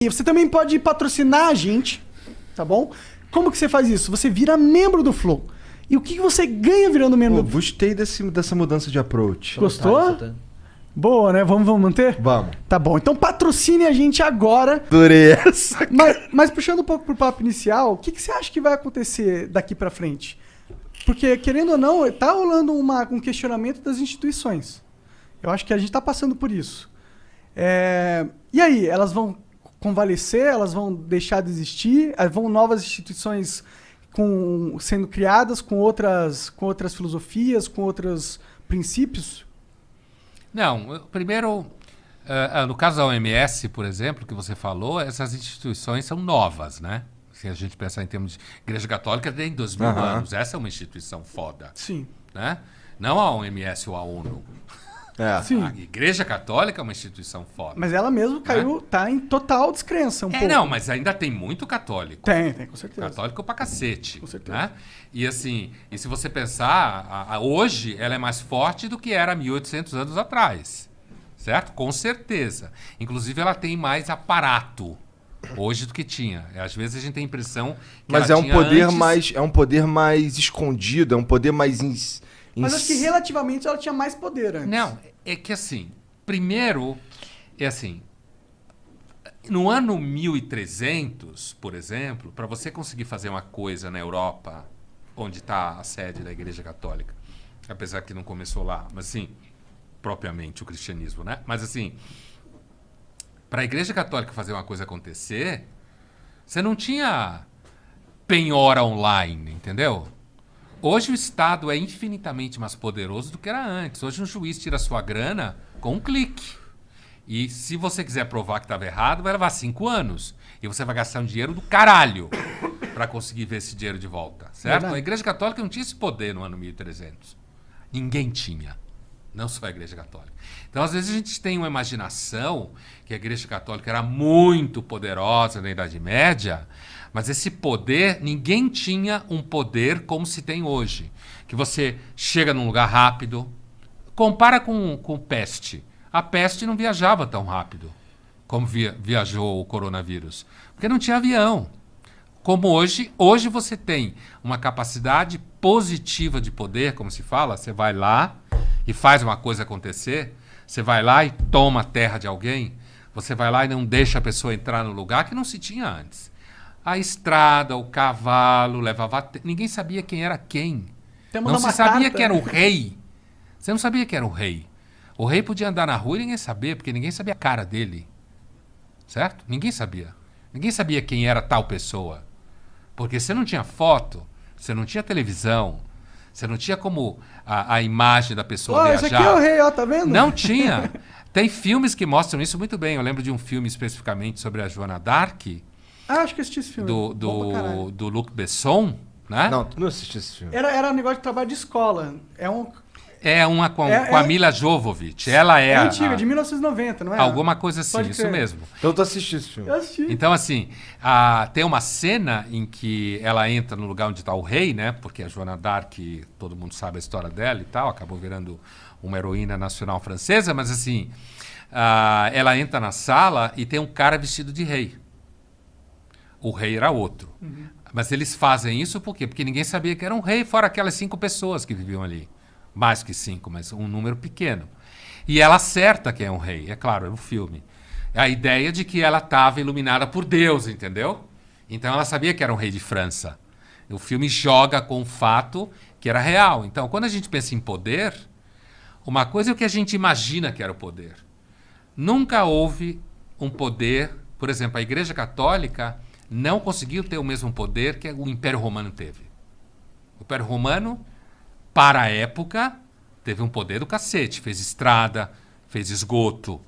E você também pode patrocinar a gente, tá bom? Como que você faz isso? Você vira membro do Flow. E o que você ganha virando membro do Flow? Gostei dessa mudança de approach. Gostou? Boa, né? Vamos manter? Vamos. Tá bom. Então patrocine a gente agora. Adorei essa. Mas puxando um pouco pro papo inicial, o que você acha que vai acontecer daqui pra frente? Porque, querendo ou não, tá rolando um questionamento das instituições. Eu acho que a gente tá passando por isso. E aí, elas vão convalescer? Elas vão deixar de existir? Vão novas instituições sendo criadas com outras filosofias, com outros princípios? Não, primeiro, no caso da OMS, por exemplo, que você falou, essas instituições são novas, né? Se a gente pensar em termos de Igreja Católica, tem 2000 anos. Essa é uma instituição foda. Sim. Né? Não a OMS ou a ONU. Sim. A Igreja Católica é uma instituição foda. Mas ela mesmo caiu, tá em total descrença pouco. Não, mas ainda tem muito católico. Tem, com certeza. Católico pra cacete. Com certeza. Né? E assim, se você pensar, hoje ela é mais forte do que era 1800 anos atrás. Certo? Com certeza. Inclusive ela tem mais aparato hoje do que tinha. Às vezes a gente tem a impressão que mas ela é um tinha poder antes... mais, é um poder mais escondido, é um poder mais Mas acho que relativamente ela tinha mais poder antes. Não, é que assim, primeiro, no ano 1300, por exemplo, para você conseguir fazer uma coisa na Europa, onde está a sede da Igreja Católica, apesar que não começou lá, mas assim, propriamente o cristianismo, né? Mas assim, para a Igreja Católica fazer uma coisa acontecer, você não tinha penhora online, entendeu? Hoje o Estado é infinitamente mais poderoso do que era antes. Hoje um juiz tira sua grana com um clique. E se você quiser provar que estava errado, vai levar 5 anos. E você vai gastar um dinheiro do caralho para conseguir ver esse dinheiro de volta, certo? Verdade. A Igreja Católica não tinha esse poder no ano 1300. Ninguém tinha. Não só a Igreja Católica. Então, às vezes, a gente tem uma imaginação que a Igreja Católica era muito poderosa na Idade Média, mas esse poder, ninguém tinha um poder como se tem hoje. Que você chega num lugar rápido. Compara com peste. A peste não viajava tão rápido como viajou o coronavírus. Porque não tinha avião. Como hoje você tem uma capacidade positiva de poder, como se fala, você vai lá e faz uma coisa acontecer, você vai lá e toma a terra de alguém, você vai lá e não deixa a pessoa entrar no lugar que não se tinha antes. A estrada, o cavalo, levava... Ninguém sabia quem era quem. Não se sabia que era o rei. Você não sabia que era o rei. O rei podia andar na rua e ninguém sabia, porque ninguém sabia a cara dele. Certo? Ninguém sabia. Ninguém sabia quem era tal pessoa. Porque você não tinha foto, você não tinha televisão, você não tinha como a imagem da pessoa viajar. Esse aqui é o rei, ó, tá vendo? Não tinha. Tem filmes que mostram isso muito bem. Eu lembro de um filme especificamente sobre a Joana d'Arc, acho que assisti esse filme. do Luc Besson, né? Não, tu não assistiu esse filme. Era um negócio de trabalho de escola. É uma com a Mila Jovovich. Ela é antiga, de 1990, não é? alguma coisa assim, Pode isso crer. mesmo. Então tu assistiu esse filme. Eu assisti. Então, assim, tem uma cena em que ela entra no lugar onde está o rei, né? Porque a Joana d'Arc, todo mundo sabe a história dela e tal, acabou virando uma heroína nacional francesa, mas assim, ela entra na sala e tem um cara vestido de rei. O rei era outro. Uhum. Mas eles fazem isso por quê? Porque ninguém sabia que era um rei, fora aquelas 5 pessoas que viviam ali. Mais que 5, mas um número pequeno. E ela acerta que é um rei, é claro, é um filme. A ideia de que ela estava iluminada por Deus, entendeu? Então ela sabia que era um rei de França. O filme joga com o fato que era real. Então, quando a gente pensa em poder, uma coisa é o que a gente imagina que era o poder. Nunca houve um poder... Por exemplo, a Igreja Católica não conseguiu ter o mesmo poder que o Império Romano teve. O Império Romano, para a época, teve um poder do cacete. Fez estrada, fez esgoto,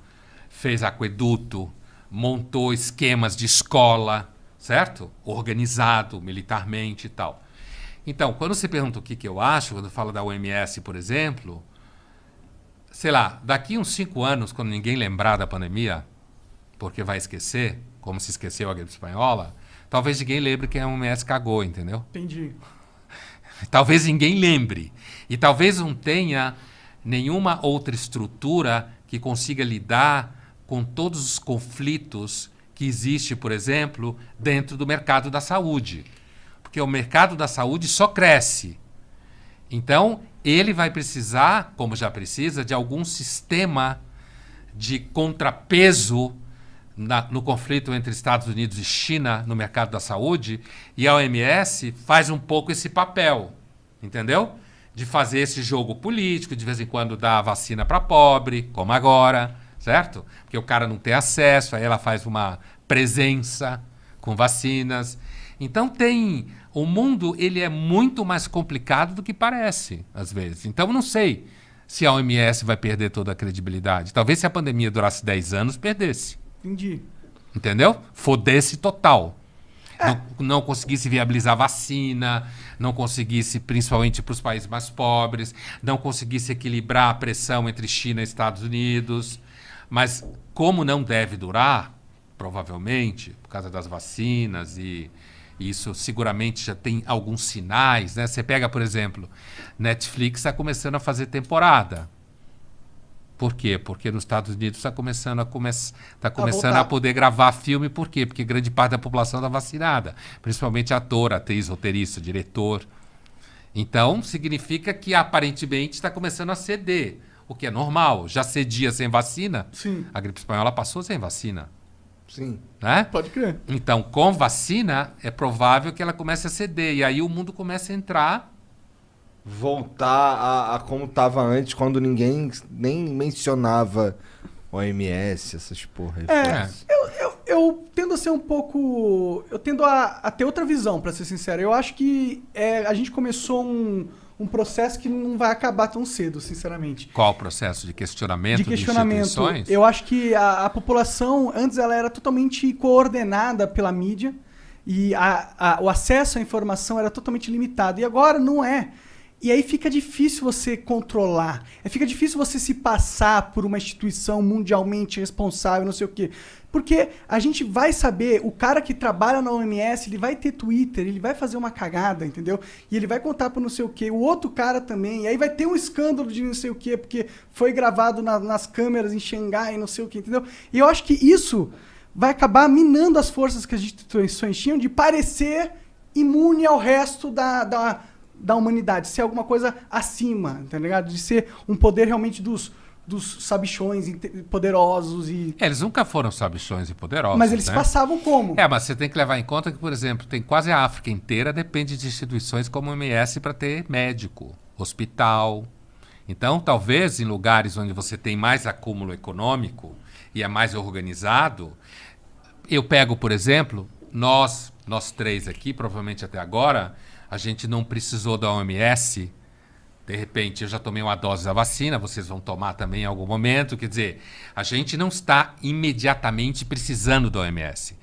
fez aqueduto, montou esquemas de escola, certo? Organizado militarmente e tal. Então, quando você pergunta o que eu acho, quando fala da OMS, por exemplo, sei lá, daqui uns 5 anos, quando ninguém lembrar da pandemia, porque vai esquecer, como se esqueceu a gripe espanhola, talvez ninguém lembre que a OMS cagou, entendeu? Entendi. Talvez ninguém lembre. E talvez não tenha nenhuma outra estrutura que consiga lidar com todos os conflitos que que existe, por exemplo, dentro do mercado da saúde. Porque o mercado da saúde só cresce. Então, ele vai precisar, como já precisa, de algum sistema de contrapeso no conflito entre Estados Unidos e China no mercado da saúde, e a OMS faz um pouco esse papel, entendeu? De fazer esse jogo político, de vez em quando dar a vacina para pobre, como agora, certo? Porque o cara não tem acesso, aí ela faz uma presença com vacinas. Então o mundo ele é muito mais complicado do que parece, às vezes. Então não sei se a OMS vai perder toda a credibilidade. Talvez se a pandemia durasse 10 anos, perdesse. Entendi. Entendeu? Fodesse total. Não conseguisse viabilizar vacina, não conseguisse, principalmente para os países mais pobres, não conseguisse equilibrar a pressão entre China e Estados Unidos. Mas como não deve durar, provavelmente, por causa das vacinas e isso seguramente já tem alguns sinais, né? Você pega, por exemplo, Netflix está começando a fazer temporada. Por quê? Porque nos Estados Unidos está começando a poder gravar filme. Por quê? Porque grande parte da população está vacinada. Principalmente ator, atriz, roteirista, diretor. Então, significa que aparentemente está começando a ceder. O que é normal. Já cedia sem vacina. Sim. A gripe espanhola passou sem vacina. Sim. Né? Pode crer. Então, com vacina, é provável que ela comece a ceder. E aí o mundo começa a entrar... Voltar a como tava antes, quando ninguém nem mencionava OMS, essas porra. Eu tendo a ser um pouco... Eu tendo a ter outra visão, pra ser sincero. Eu acho que a gente começou um processo que não vai acabar tão cedo, sinceramente. Qual o processo de questionamento De questionamento. instituições? Eu acho que a população, antes ela era totalmente coordenada pela mídia e o acesso à informação era totalmente limitado. E agora não é. E aí fica difícil você controlar. Fica difícil você se passar por uma instituição mundialmente responsável, não sei o quê. Porque a gente vai saber, o cara que trabalha na OMS, ele vai ter Twitter, ele vai fazer uma cagada, entendeu? E ele vai contar para não sei o quê. O outro cara também. E aí vai ter um escândalo de não sei o quê, porque foi gravado nas câmeras em Xangai, não sei o quê, entendeu? E eu acho que isso vai acabar minando as forças que as instituições tinham de parecer imune ao resto da humanidade, ser alguma coisa acima, tá ligado? De ser um poder realmente dos sabichões poderosos e... Eles nunca foram sabichões e poderosos, mas eles né? passavam como? Mas você tem que levar em conta que, por exemplo, tem quase a África inteira depende de instituições como o OMS para ter médico, hospital. Então, talvez em lugares onde você tem mais acúmulo econômico e é mais organizado, eu pego, por exemplo, nós três aqui, provavelmente até agora, a gente não precisou da OMS. De repente, eu já tomei uma dose da vacina, vocês vão tomar também em algum momento. Quer dizer, a gente não está imediatamente precisando da OMS.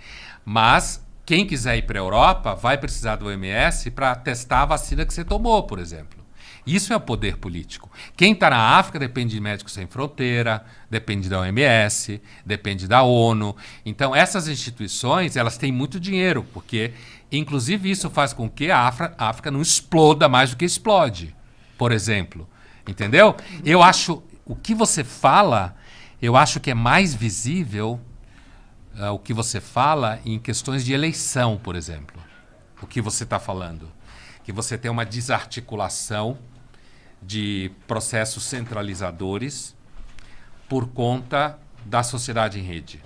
Mas quem quiser ir para a Europa vai precisar da OMS para testar a vacina que você tomou, por exemplo. Isso é o poder político. Quem está na África depende de Médicos Sem Fronteira, depende da OMS, depende da ONU. Então, essas instituições, elas têm muito dinheiro, porque, inclusive, isso faz com que a África não exploda mais do que explode, por exemplo. Entendeu? Eu acho, o que você fala, eu acho que é mais visível o que você fala em questões de eleição, por exemplo. O que você está falando. Que você tem uma desarticulação de processos centralizadores por conta da sociedade em rede,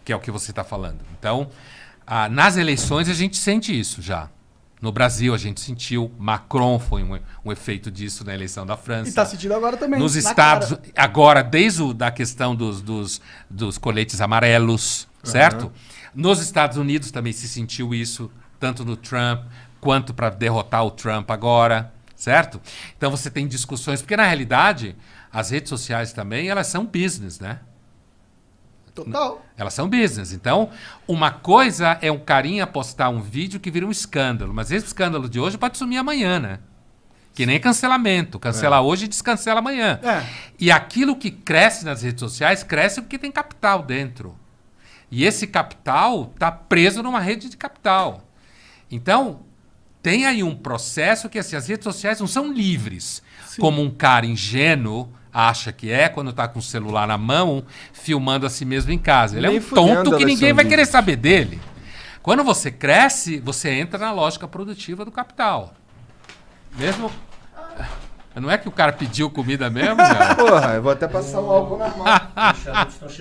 que é o que você está falando. Então, nas eleições a gente sente isso já. No Brasil a gente sentiu, Macron foi um efeito disso na eleição da França. E está sentindo agora também. Nos Estados agora, desde a questão dos coletes amarelos, certo? Nos Estados Unidos também se sentiu isso, tanto no Trump quanto para derrotar o Trump agora, certo? Então você tem discussões, porque na realidade as redes sociais também, elas são business, né? Total. Elas são business. Então, uma coisa é um carinha postar um vídeo que vira um escândalo, mas esse escândalo de hoje pode sumir amanhã, né? Que nem cancelamento. Cancela hoje e descancela amanhã. E aquilo que cresce nas redes sociais, cresce porque tem capital dentro. E esse capital está preso numa rede de capital. Então, tem aí um processo que assim, as redes sociais não são livres. Sim. Como um cara ingênuo acha que é quando tá com o celular na mão, filmando a si mesmo em casa. Ele é Nem um fudendo tonto ela que ser ninguém um vai querer livro. saber dele. Quando você cresce, você entra na lógica produtiva do capital. Mesmo... Não é que o cara pediu comida mesmo, cara? Porra, eu vou até passar um álcool na mão. Os charutos estão chegando.